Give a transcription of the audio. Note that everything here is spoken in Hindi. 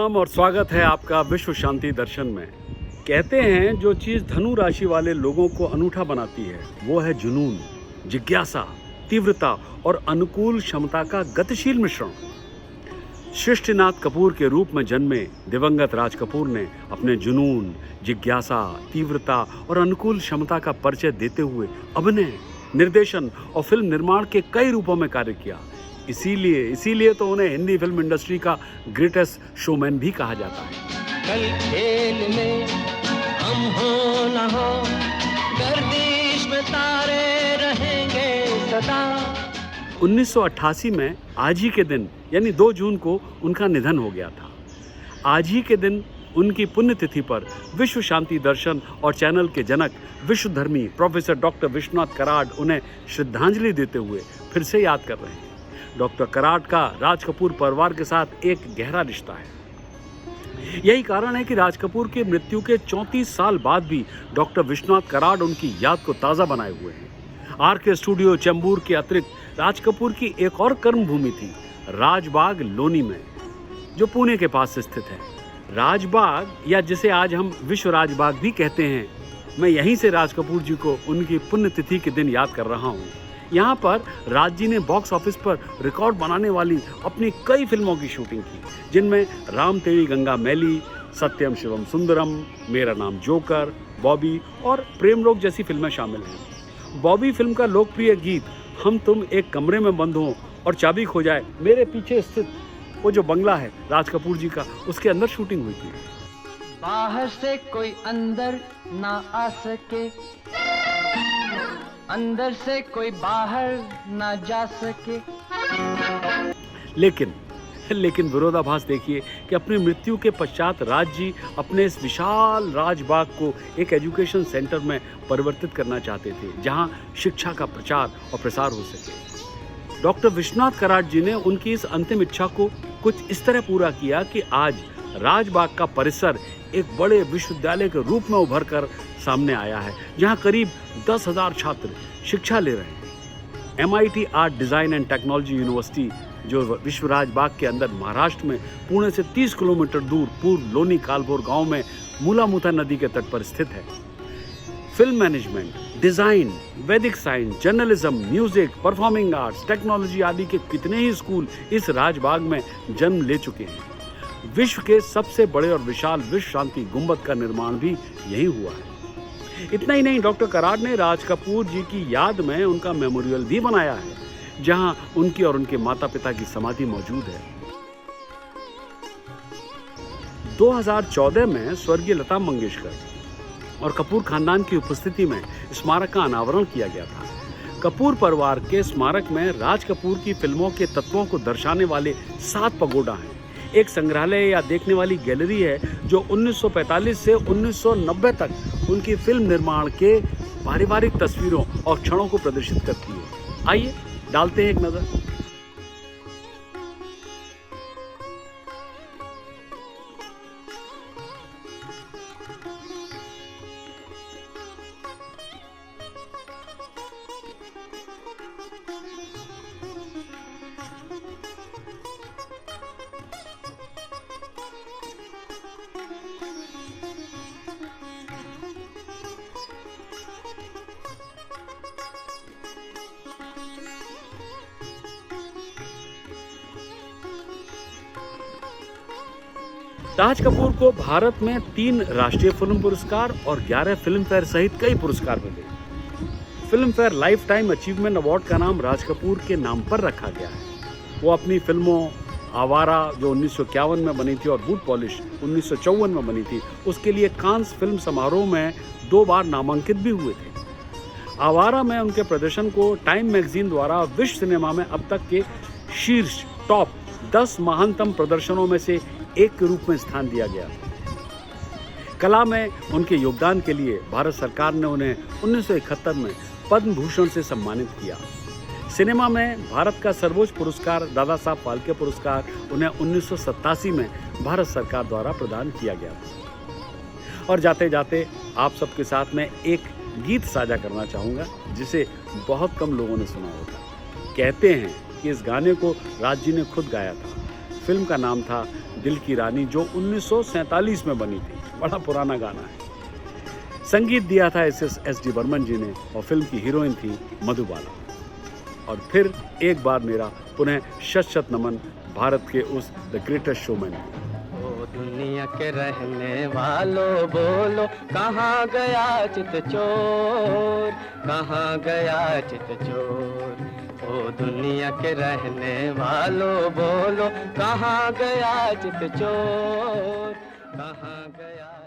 प्रणाम और स्वागत है आपका विश्व शांति दर्शन में। कहते हैं जो चीज़ धनु राशि वाले लोगों को अनूठा बनाती है वो है जुनून, जिज्ञासा, तीव्रता और अनुकूल क्षमता का गतिशील मिश्रण। सृष्टिनाथ कपूर के रूप में जन्मे दिवंगत राज कपूर ने अपने जुनून, जिज्ञासा, तीव्रता और अनुकूल क्षमता का परिचय देते हुए अभिनय, निर्देशन और फिल्म निर्माण के कई रूपों में कार्य किया। इसीलिए तो उन्हें हिंदी फिल्म इंडस्ट्री का ग्रेटेस्ट शोमैन भी कहा जाता है। कल खेल में हम हो न हो, गर्दिश में तारे रहेंगे सदा। 1988 में आज ही के दिन यानी 2 जून को उनका निधन हो गया था। आज ही के दिन उनकी पुण्यतिथि पर विश्व शांति दर्शन और चैनल के जनक विश्वधर्मी प्रोफेसर डॉक्टर विश्वनाथ कराड उन्हें श्रद्धांजलि देते हुए फिर से याद कर रहे हैं। डॉक्टर कराड का राज कपूर परिवार के साथ एक गहरा रिश्ता है। यही कारण है कि राज कपूर की मृत्यु के 34 साल बाद भी डॉक्टर विश्वनाथ कराड उनकी याद को ताज़ा बनाए हुए हैं। आरके स्टूडियो चेंबूर के अतिरिक्त राज कपूर की एक और कर्मभूमि थी राजबाग लोनी में, जो पुणे के पास स्थित है। राजबाग, या जिसे आज हम विश्व राजबाग भी कहते हैं, मैं यहीं से राज कपूर जी को उनकी पुण्यतिथि के दिन याद कर रहा हूँ। यहाँ पर राज जी ने बॉक्स ऑफिस पर रिकॉर्ड बनाने वाली अपनी कई फिल्मों की शूटिंग की, जिनमें राम तेरी गंगा मैली, सत्यम शिवम सुंदरम, मेरा नाम जोकर, बॉबी और प्रेम रोग जैसी फिल्में शामिल हैं। बॉबी फिल्म का लोकप्रिय गीत हम तुम एक कमरे में बंद हों और चाबी खो जाए मेरे पीछे स्थित वो जो बंगला है राज कपूर जी का, उसके अंदर शूटिंग हुई थी। बाहर से कोई अंदर ना आ सके, अंदर से कोई बाहर ना जा सके। लेकिन विरोधाभास देखिए कि अपनी मृत्यु के पश्चात राज जी अपने इस विशाल राजबाग को एक एजुकेशन सेंटर में परिवर्तित करना चाहते थे, जहां शिक्षा का प्रचार और प्रसार हो सके। डॉक्टर विश्वनाथ कराड जी ने उनकी इस अंतिम इच्छा को कुछ इस तरह पूरा किया कि आज राजबाग का परिसर एक बड़े विश्वविद्यालय के रूप में उभर कर सामने आया है, जहां करीब 10,000 छात्र शिक्षा ले रहे हैं। MIT art design and technology university, जो विश्व राजबाग के अंदर महाराष्ट्र में पुणे से 30 किलोमीटर दूर पूर्व लोनी कालभोर गांव में मूलामुथा नदी के तट पर स्थित है। फिल्म मैनेजमेंट, डिज़ाइन, वैदिक science, journalism, music, performing arts, technology आदि के कितने ही स्कूल इस राजबाग में जन्म ले चुके हैं। विश्व के सबसे बड़े और विशाल विश्व शांति गुंबद का निर्माण भी यही हुआ है। इतना ही नहीं, डॉक्टर कराड ने राज कपूर जी की याद में उनका मेमोरियल भी बनाया है, जहां उनकी और उनके माता पिता की समाधि मौजूद है। 2014 में स्वर्गीय लता मंगेशकर और कपूर खानदान की उपस्थिति में स्मारक का अनावरण किया गया था। कपूर परिवार के स्मारक में राज कपूर की फिल्मों के तत्वों को दर्शाने वाले 7 पगोडा हैं। एक संग्रहालय या देखने वाली गैलरी है जो 1945 से 1990 तक उनकी फिल्म निर्माण के पारिवारिक तस्वीरों और क्षणों को प्रदर्शित करती है। आइए डालते हैं एक नज़र। राज कपूर को भारत में 3 राष्ट्रीय फिल्म पुरस्कार और 11 फिल्म फेयर सहित कई पुरस्कार मिले। Film fair life time achievement award का नाम राज कपूर के नाम पर रखा गया है। वो अपनी फिल्मों आवारा, जो 1951 में बनी थी, और बूट पॉलिश 1954 में बनी थी, उसके लिए कांस फिल्म समारोह में 2 बार नामांकित भी हुए थे। आवारा में उनके प्रदर्शन को टाइम मैगजीन द्वारा विश्व सिनेमा में अब तक के शीर्ष टॉप 10 महानतम प्रदर्शनों में से एक के रूप में स्थान दिया गया। कला में उनके योगदान के लिए भारत सरकार ने उन्हें 1971 में पद्म भूषण से सम्मानित किया। सिनेमा में भारत का सर्वोच्च पुरस्कार दादा साहब फाल्के पुरस्कार उन्हें 1987 में भारत सरकार द्वारा प्रदान किया गया। और जाते जाते आप सबके साथ में एक गीत साझा करना चाहूँगा, जिसे बहुत कम लोगों ने सुना होगा। कहते हैं कि इस गाने को राज जी ने खुद गाया था। फिल्म का नाम था दिल की रानी, जो 1947 में बनी थी। बड़ा पुराना गाना है। संगीत दिया था एस डी बर्मन जी ने और फिल्म की हीरोइन थी मधुबाला। और फिर एक बार मेरा पुनः शत शत नमन भारत के उस द ग्रेटेस्ट शोमैन। ओ दुनिया के रहने वालों बोलो, कहाँ गया चित चोर, कहाँ गया चित चोर। ओ दुनिया के रहने वालों बोलो, कहाँ गया चित चोर, कहाँ गया।